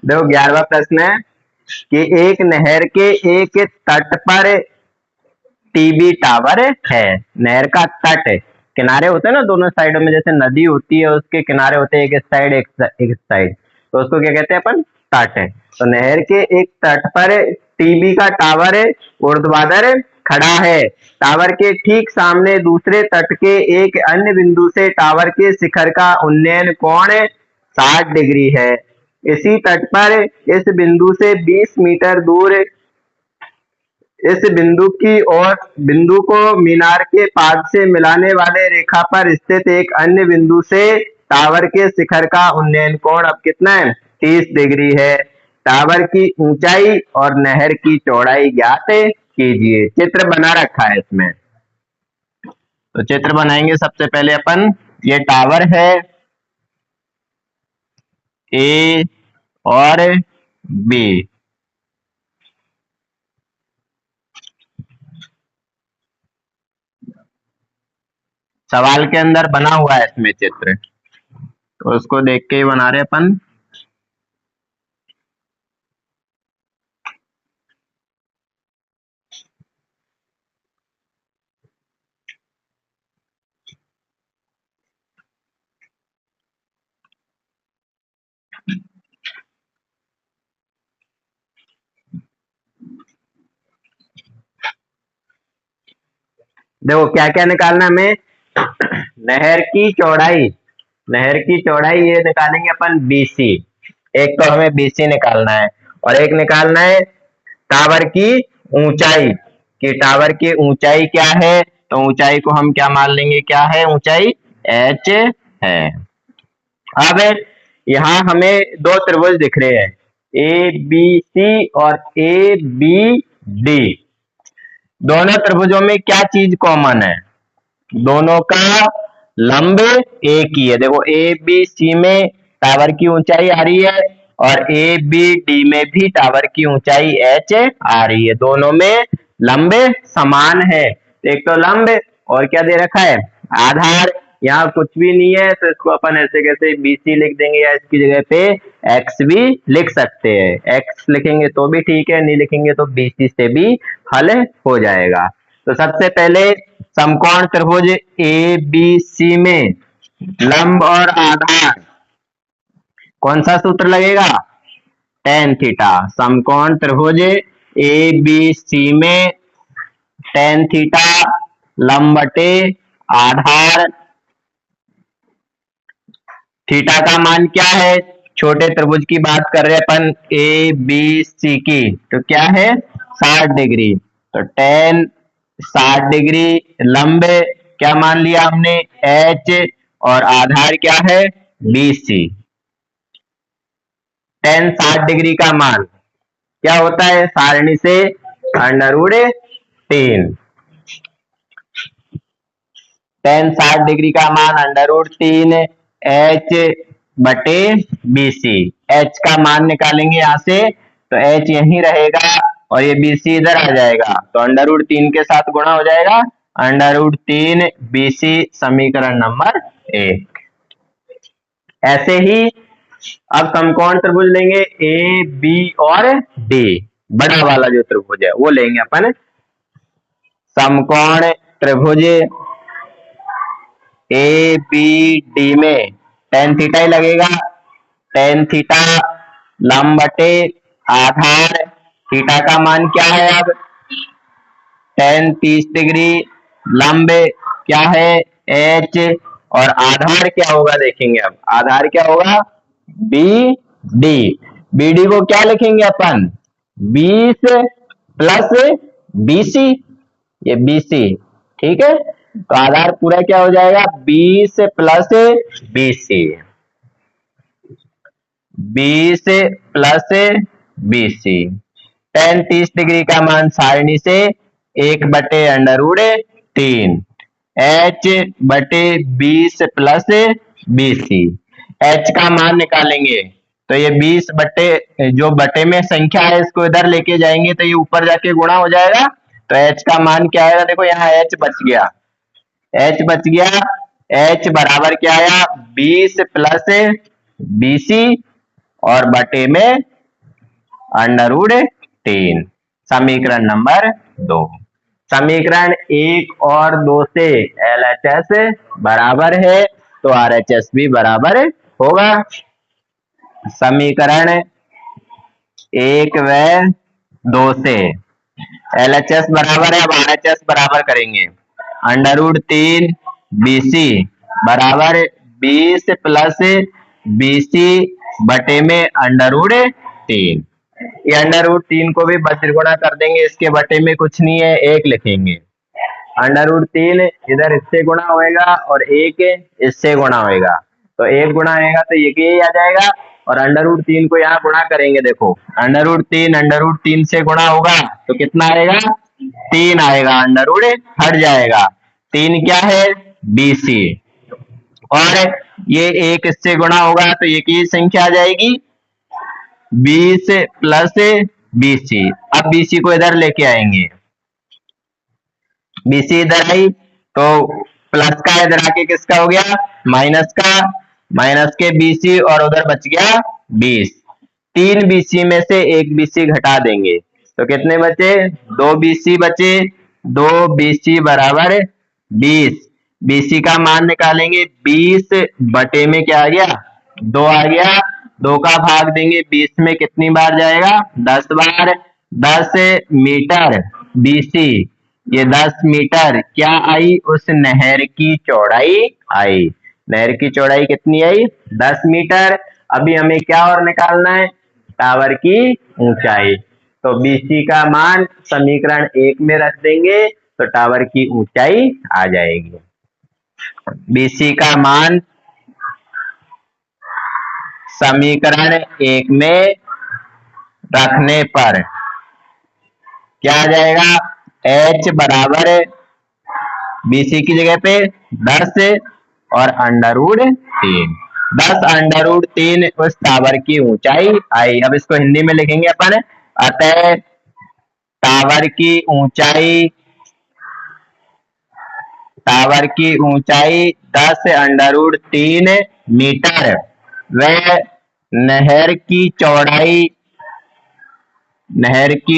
देखो 11वां प्रश्न है कि एक नहर के एक तट पर टीवी टावर है। नहर का तट, किनारे होते हैं ना दोनों साइडों में, जैसे नदी होती है उसके किनारे होते हैं एक साइड एक साइड, तो उसको क्या कहते हैं अपन, तट है। तो नहर के एक तट पर टीवी का टावर ऊर्ध्वाधर खड़ा है। टावर के ठीक सामने दूसरे तट के एक अन्य बिंदु से टावर के शिखर का उन्नयन कोण 60 डिग्री है। इसी तट पर इस बिंदु से 20 मीटर दूर इस बिंदु की और बिंदु को मीनार के पाद से मिलाने वाले रेखा पर स्थित एक अन्य बिंदु से टावर के शिखर का उन्नयन कोण अब कितना है, 30 डिग्री है। टावर की ऊंचाई और नहर की चौड़ाई ज्ञात कीजिए। चित्र बना रखा है इसमें, तो चित्र बनाएंगे सबसे पहले अपन। ये टावर है ए और बी, सवाल के अंदर बना हुआ है इसमें चित्र, तो उसको देख के ही बना रहे अपन। देखो क्या क्या निकालना हमें, नहर की चौड़ाई, नहर की चौड़ाई ये निकालेंगे अपन बीसी, एक तो हमें बीसी निकालना है, और एक निकालना है टावर की ऊंचाई, कि टावर की ऊंचाई क्या है, तो ऊंचाई को हम क्या मान लेंगे, क्या है ऊंचाई, एच है। अब यहाँ हमें दो त्रिभुज दिख रहे हैं, ए बी सी और ए बी डी। दोनों त्रिभुजों में क्या चीज कॉमन है, दोनों का लंब एक ही है। देखो ए बी सी में टावर की ऊंचाई आ रही है, और ए बी डी में भी टावर की ऊंचाई एच आ रही है, दोनों में लंब समान है। एक तो लंब, और क्या दे रखा है, आधार। यहाँ कुछ भी नहीं है तो इसको अपन ऐसे कैसे बीसी लिख देंगे, या इसकी जगह पे एक्स भी लिख सकते हैं। एक्स लिखेंगे तो भी ठीक है, नहीं लिखेंगे तो बीसी से भी हल हो जाएगा। तो सबसे पहले समकोण त्रिभुज ए बी सी में लंब और आधार, कौन सा सूत्र लगेगा, टेन थीटा। समकोण त्रिभुज ए बी सी में टेन थीटा लंब बटे आधार, थीटा का मान क्या है, छोटे त्रिभुज की बात कर रहे हैं अपन ए बी सी की, तो क्या है 60 डिग्री। तो टेन 60 डिग्री लंब क्या मान लिया हमने, एच, और आधार क्या है बी सी। टेन 60 डिग्री का मान क्या होता है, सारणी से √3। टेन 60 डिग्री का मान √3 एच बटे बी सी। एच का मान निकालेंगे यहाँ से, तो एच यहीं रहेगा और ये बी सी इधर आ जाएगा, तो √3 के साथ गुणा हो जाएगा, √3 बी सी, समीकरण नंबर 1। ऐसे ही अब समकोण त्रिभुज लेंगे ए बी और डी, बड़ा वाला जो त्रिभुज है वो लेंगे अपन। समकोण त्रिभुज ए बी डी में टेन थीटा ही लगेगा, टेन थीटा लंब बटे आधार, थीटा का मान क्या है अब, टेन 30 डिग्री, लंब क्या है एच, और आधार क्या होगा देखेंगे। अब आधार क्या होगा बी डी, बी डी को क्या लिखेंगे अपन, 20 प्लस बीसी, ये बीसी, ठीक है। तो आधार पूरा क्या हो जाएगा, 20 plus BC, 20 plus BC. Ten 30 degree का मान सारणी से 1/√3 एच बटे 20 प्लस बीसी। एच का मान निकालेंगे, तो ये 20 बटे, जो बटे में संख्या है इसको इधर लेके जाएंगे तो ये ऊपर जाके गुणा हो जाएगा, तो एच का मान क्या आएगा, देखो यहाँ एच बच गया, एच बच गया। एच बराबर क्या आया, 20 प्लस बीसी, और बटे में √3। समीकरण नंबर 2। समीकरण 1 और 2 से LHS बराबर है तो RHS भी बराबर होगा। समीकरण 1 व 2 से LHS बराबर है, अब RHS बराबर करेंगे। √3 BC बराबर 20 प्लस BC बटे में √3। ये √3 को भी बस गुणा कर देंगे, इसके बटे में कुछ नहीं है, 1 लिखेंगे। √3 इधर इससे गुणा होएगा और 1 इससे गुणा होएगा, तो 1 गुणा आएगा तो ये आ जाएगा, और √3 को यहाँ गुणा करेंगे। देखो √3 से गुणा होगा तो कितना आएगा, 3 आएगा, अंडर हट जाएगा। 3 क्या है, BC, और ये 1 इससे गुणा होगा तो ये की संख्या आ जाएगी 20 प्लस BC। अब BC को इधर लेके आएंगे, BC इधर आई तो प्लस का इधर आके किसका हो गया, माइनस का, माइनस के BC और उधर बच गया 20। 3 BC में से 1 BC घटा देंगे तो कितने बचे, 2 BC बचे। 2 BC बराबर 20। BC का मान निकालेंगे, 20 बटे में क्या आ गया, 2 आ गया। 2 का भाग देंगे 20 में, कितनी बार जाएगा, 10 बार। 10 मीटर BC, ये 10 मीटर क्या आई, उस नहर की चौड़ाई आई। नहर की चौड़ाई कितनी आई, 10 मीटर। अभी हमें क्या और निकालना है, टावर की ऊंचाई। तो BC का मान समीकरण 1 में रख देंगे तो टावर की ऊंचाई आ जाएगी। BC का मान समीकरण 1 में रखने पर क्या आ जाएगा, H बराबर BC की जगह पे 10 और √3। 10 √3 उस टावर की ऊंचाई आई। अब इसको हिंदी में लिखेंगे अपन, अतः टावर की ऊंचाई 10 √3 मीटर व नहर की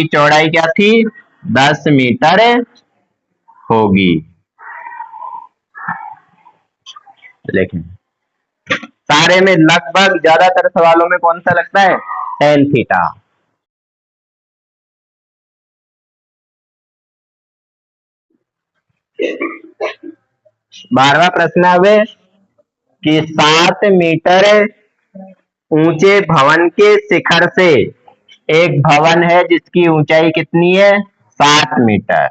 चौड़ाई क्या थी, 10 मीटर होगी। लेकिन सारे में लगभग ज्यादातर सवालों में कौन सा लगता है, tan थीटा। बारहवां प्रश्न है कि 7 मीटर ऊंचे भवन के शिखर से, एक भवन है जिसकी ऊंचाई कितनी है, 7 मीटर।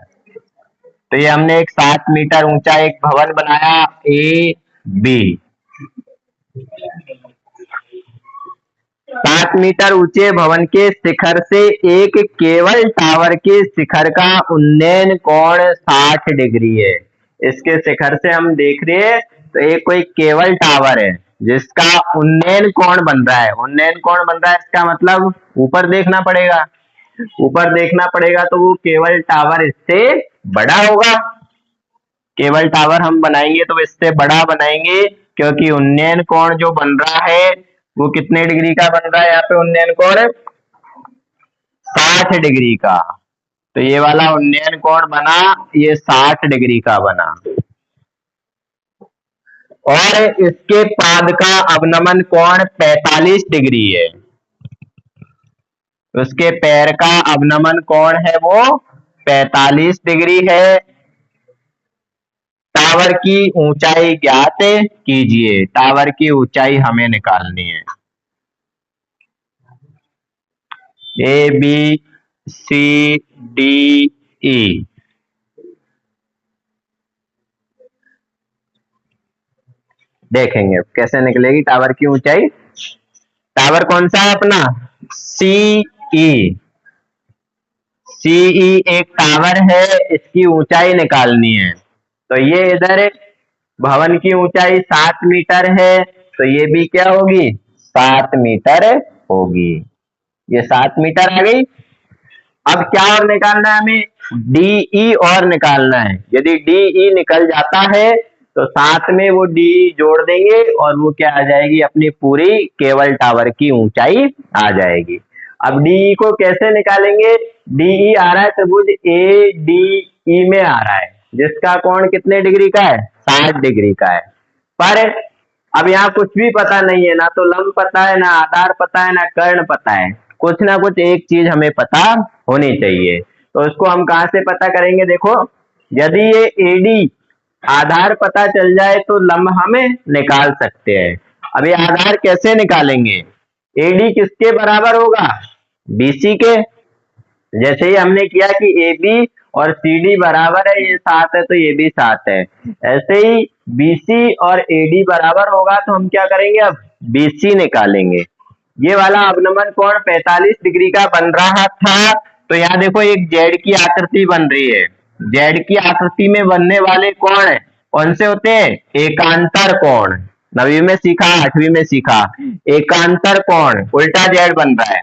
तो ये हमने एक 7 मीटर ऊंचा एक भवन बनाया AB। 7 मीटर ऊंचे भवन के शिखर से एक केवल टावर के शिखर का उन्नयन कोण 60 डिग्री है। इसके शिखर से हम देख रहे हैं तो एक कोई केवल टावर है जिसका उन्नयन कोण बन रहा है। उन्नयन कोण बन रहा है इसका मतलब ऊपर देखना पड़ेगा, ऊपर देखना पड़ेगा तो वो केवल टावर इससे बड़ा होगा। केवल टावर हम बनाएंगे तो इससे बड़ा बनाएंगे, क्योंकि उन्नयन कोण जो बन रहा है वो कितने डिग्री का बन रहा है, यहाँ पे उन्नयन कोण 60 डिग्री का। तो ये वाला उन्नयन कोण बना, ये 60 डिग्री का बना, और इसके पाद का अवनमन कोण 45 डिग्री है। उसके पैर का अवनमन कोण है वो 45 डिग्री है। टावर की ऊंचाई ज्ञात कीजिए। टावर की ऊंचाई हमें निकालनी है। ABCDE, देखेंगे कैसे निकलेगी टावर की ऊंचाई। टावर कौन सा है अपना, CE। CE एक टावर है, इसकी ऊंचाई निकालनी है। तो ये इधर भवन की ऊंचाई 7 मीटर है, तो ये भी क्या होगी, 7 मीटर होगी। ये 7 मीटर आ गई। अब क्या और निकालना है हमें, DE और निकालना है। यदि DE निकल जाता है तो साथ में वो DE जोड़ देंगे और वो क्या आ जाएगी, अपनी पूरी केबल टावर की ऊंचाई आ जाएगी। अब डीई को कैसे निकालेंगे? डीई आ रहा है त्रिभुज ए डी ई में आ रहा है, जिसका कोण कितने डिग्री का है? 60 डिग्री का है। पर अब यहाँ कुछ भी पता नहीं है, ना तो लंब पता है, ना आधार पता है, ना कर्ण पता है। कुछ ना कुछ एक चीज हमें पता होनी चाहिए। तो उसको हम कहाँ से पता करेंगे? देखो, यदि ये एडी आधार पता चल जाए तो लंब हमें निकाल सकते हैं। अब ये आधार कैसे निकालेंगे? एडी किसके बराबर होगा? बीसी के। जैसे ही हमने किया कि ए बी और सी डी बराबर है, ये 7 है तो ये भी 7 है, ऐसे ही बीसी और एडी बराबर होगा तो हम क्या करेंगे? अब बीसी निकालेंगे। ये वाला अवनमन कोण 45 डिग्री का बन रहा था। तो यहाँ देखो एक जेड की आकृति बन रही है। जेड की आकृति में बनने वाले कोण कौन से होते हैं? एकांतर कोण। 9वीं में सीखा, 8वीं में सीखा, एकांतर कोण उल्टा जेड बन रहा है।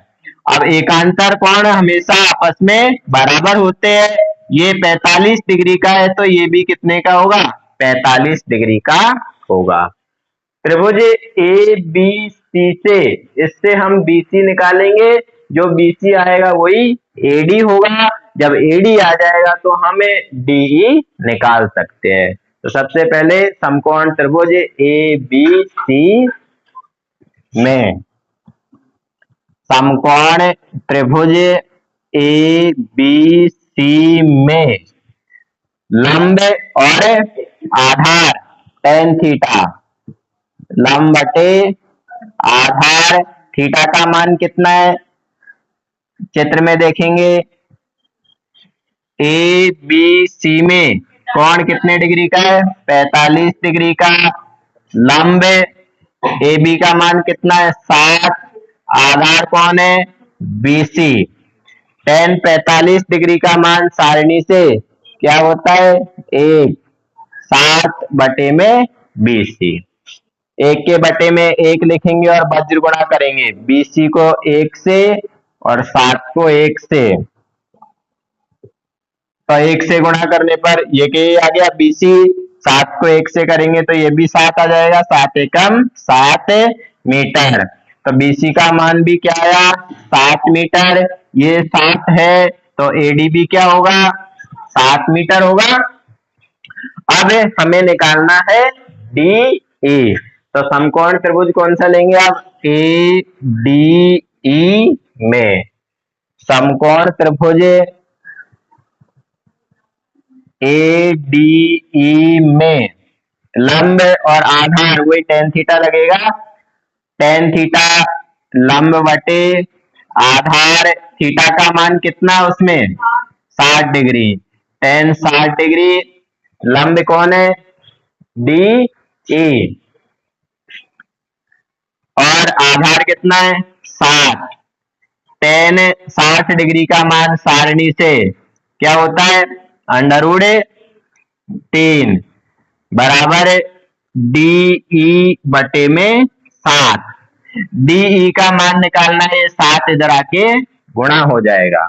अब एकांतर कोण हमेशा आपस में बराबर होते हैं। ये 45 डिग्री का है तो ये भी कितने का होगा? 45 डिग्री का होगा। त्रिभुज ए बी सी से इससे हम बीसी निकालेंगे। जो बीसी आएगा वही एडी होगा। जब एडी आ जाएगा तो हमें डीई निकाल सकते हैं। तो सबसे पहले समकोण त्रिभुज ए बी सी में समकोण त्रिभुज ए बी सी में लंब और आधार tan थीटा, लंब बटे आधार थीटा का मान कितना है? चित्र में देखेंगे ए बी सी में कोण कितने डिग्री का है? 45 डिग्री का। लंब ए बी का मान कितना है? 60। आधार कौन है? बीसी। tan 45 डिग्री का मान सारणी से क्या होता है? 1। 60 बटे में बीसी। 1 के बटे में 1 लिखेंगे और वज्र गुणा करेंगे। बीसी को 1 से और 60 को 1 से, तो 1 से गुणा करने पर ये के आ गया बीसी। 7 को 1 से करेंगे तो ये भी 7 आ जाएगा। 7 एकम 7 मीटर। तो बीसी का मान भी क्या आया? 7 मीटर। ये 7 है तो एडी भी क्या होगा? 7 मीटर होगा। अब हमें निकालना है डी ई। तो समकोण त्रिभुज कौन सा लेंगे आप? ए डी ई में समकोण त्रिभुज ए डी ई में लंब और आधार वही tan थीटा लगेगा। tan थीटा लंब बटे आधार थीटा का मान कितना उसमें? 60 डिग्री। tan 60 degree. लंब कौन है? D E. और आधार कितना है? 60। tan 60 डिग्री का मान सारणी से क्या होता है? √3 बराबर डी बटे में 7। डी का मान निकालना है, 7 इधर आके गुणा हो जाएगा।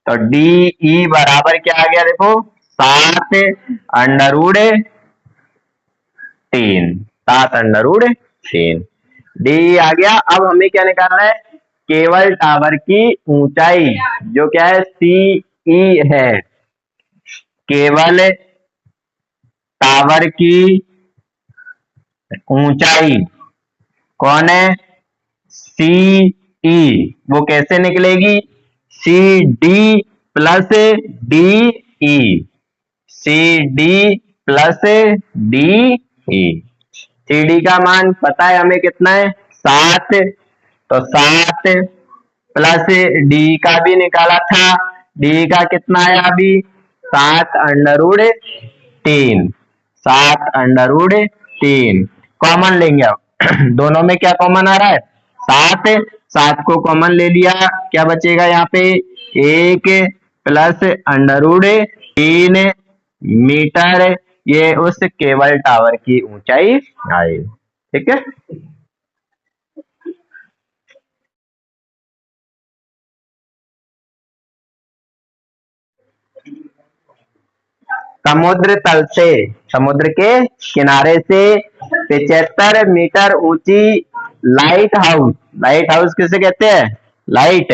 तो डी बराबर क्या आ गया? देखो 7 √3। 7 √3 डी आ गया। अब हमें क्या निकालना है? केवल टावर की ऊंचाई, जो क्या है? सी है। केवल टावर की ऊंचाई कौन है? सी वो कैसे निकलेगी? C D plus D E. C D plus D E. C D का मान पता है हमें कितना है? 7। तो 7 प्लस डी का भी निकाला था। डी का कितना है अभी? 7√3। 7√3 कॉमन लेंगे अब। दोनों में क्या कॉमन आ रहा है? 7। 7 को कॉमन ले लिया, क्या बचेगा यहाँ पे? 1 प्लस √3 मीटर। ये उस केबल टावर की ऊंचाई आई। ठीक है। समुद्र तल से, समुद्र के किनारे से 75 मीटर ऊंची लाइट हाउस। लाइट हाउस किसे कहते हैं? लाइट,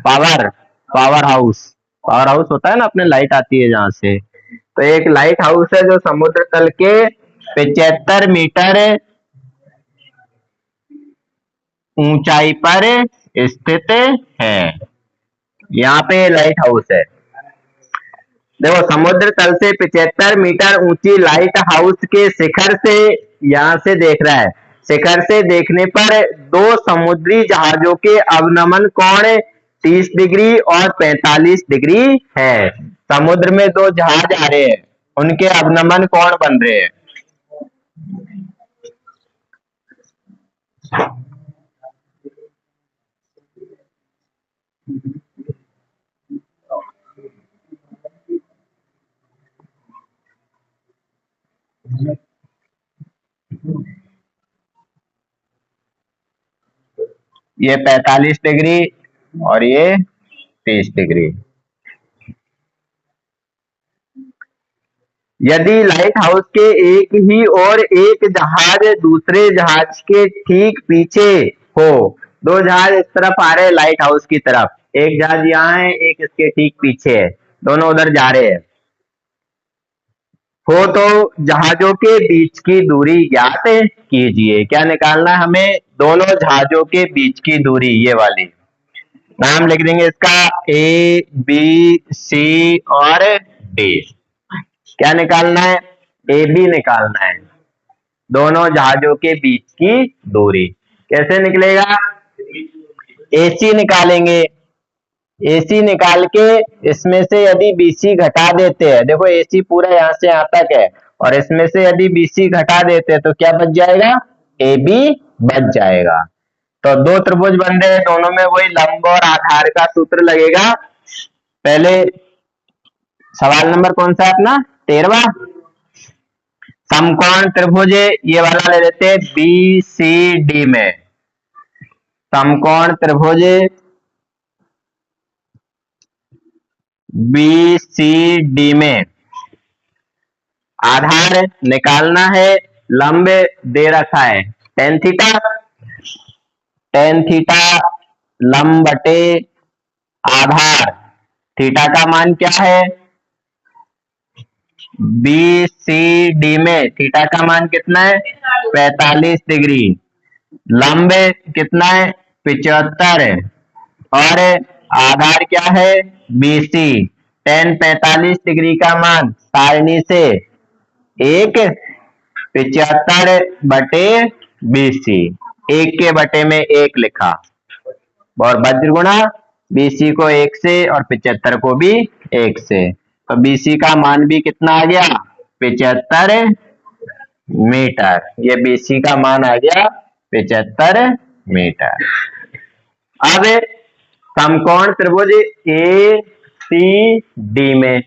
पावर, पावर हाउस होता है ना, अपने लाइट आती है जहां से। तो एक लाइट हाउस है जो समुद्र तल के 75 मीटर ऊंचाई पर स्थित है। यहाँ पे लाइट हाउस है। देखो, समुद्र तल से 75 मीटर ऊंची लाइट हाउस के शिखर से, यहाँ से देख रहा है, शिखर से देखने पर दो समुद्री जहाजों के अवनमन कोण 30 डिग्री और 45 डिग्री है। समुद्र में दो जहाज आ रहे हैं, उनके अवनमन कोण बन रहे हैं। ये 45 डिग्री और ये 30 डिग्री। यदि लाइट हाउस के एक ही और एक जहाज दूसरे जहाज के ठीक पीछे हो, दो जहाज इस तरफ आ रहे हैं लाइट हाउस की तरफ, एक जहाज यहाँ है, एक इसके ठीक पीछे है, दोनों उधर जा रहे हैं, हो तो जहाजों के बीच की दूरी ज्ञात कीजिए। क्या निकालना है हमें? दोनों जहाजों के बीच की दूरी, ये वाली। नाम लिख देंगे इसका, ए बी सी और डी। क्या निकालना है? ए बी निकालना है, दोनों जहाजों के बीच की दूरी। कैसे निकलेगा? एसी निकालेंगे। एसी निकाल के इसमें से यदि बीसी घटा देते हैं, देखो एसी पूरा यहाँ से यहाँ तक है, और इसमें से यदि बीसी घटा देते हैं तो क्या बच जाएगा? ए बी बच जाएगा। तो दो त्रिभुज बन रहे हैं, दोनों में वही लंब और आधार का सूत्र लगेगा। पहले सवाल नंबर कौन सा है अपना? 13वां। समकोण त्रिभुज ये वाला ले लेते हैं बी सी डी में। समकोण त्रिभुज बी सी डी में आधार निकालना है, लंब दे रखा है tan थीटा। tan थीटा लंब बटे आधार, थीटा का मान क्या है? बी सी डी में थीटा का मान कितना है? 45 डिग्री। लंब कितना है? 75। और आधार क्या है? BC। tan 45 डिग्री का मान सारणी से 1 75 बटे BC, 1 के बटे में 1 लिखा, और वज्रगुणा BC को 1 से और 75 को भी 1 से। तो BC का मान भी कितना आ गया? 75 मीटर। ये BC का मान आ गया 75 मीटर। अब समकोण त्रिभुज ए सी डी में,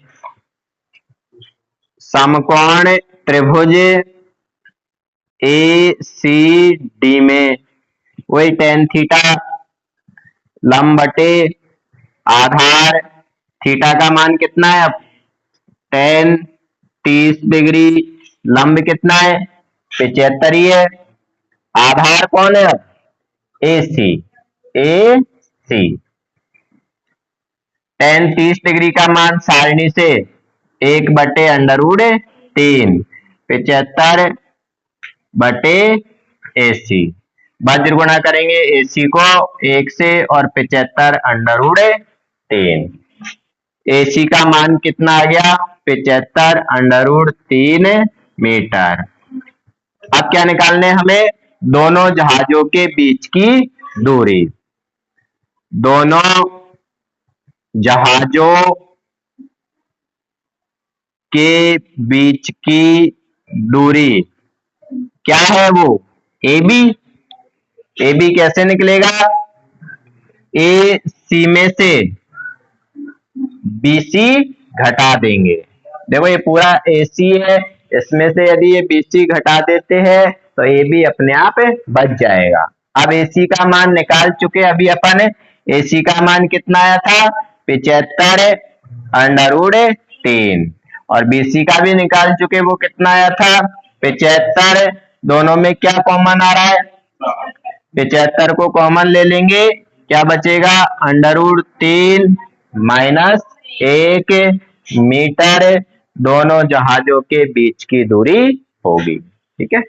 समकोण त्रिभुज ए सी डी में वही tan थीटा लंब बटे आधार, थीटा का मान कितना है? अब tan 30 डिग्री, लंब कितना है? 75 ही है। आधार कौन है? अब AC, AC। tan 30 डिग्री का मान सारणी से 1 बटे √3, 75 बटे AC। वज्र गुणा करेंगे AC को 1 से और 75 √3। AC का मान कितना आ गया? 75 √3 मीटर। अब क्या निकालने हमें? दोनों जहाजों के बीच की दूरी। दोनों जहाजों के बीच की दूरी क्या है? वो AB। AB कैसे निकलेगा? ए सी में से BC घटा देंगे। देखो ये पूरा AC है, इसमें से यदि ये BC घटा देते हैं तो AB अपने आप बच जाएगा। अब AC का मान निकाल चुके अभी अपन। AC का मान कितना आया था? 75 √3। और BC का भी निकाल चुके, वो कितना आया था? 75। दोनों में क्या कॉमन आ रहा है? 75 को कॉमन ले लेंगे क्या बचेगा, √3 माइनस 1 मीटर दोनों जहाजों के बीच की दूरी होगी। ठीक है।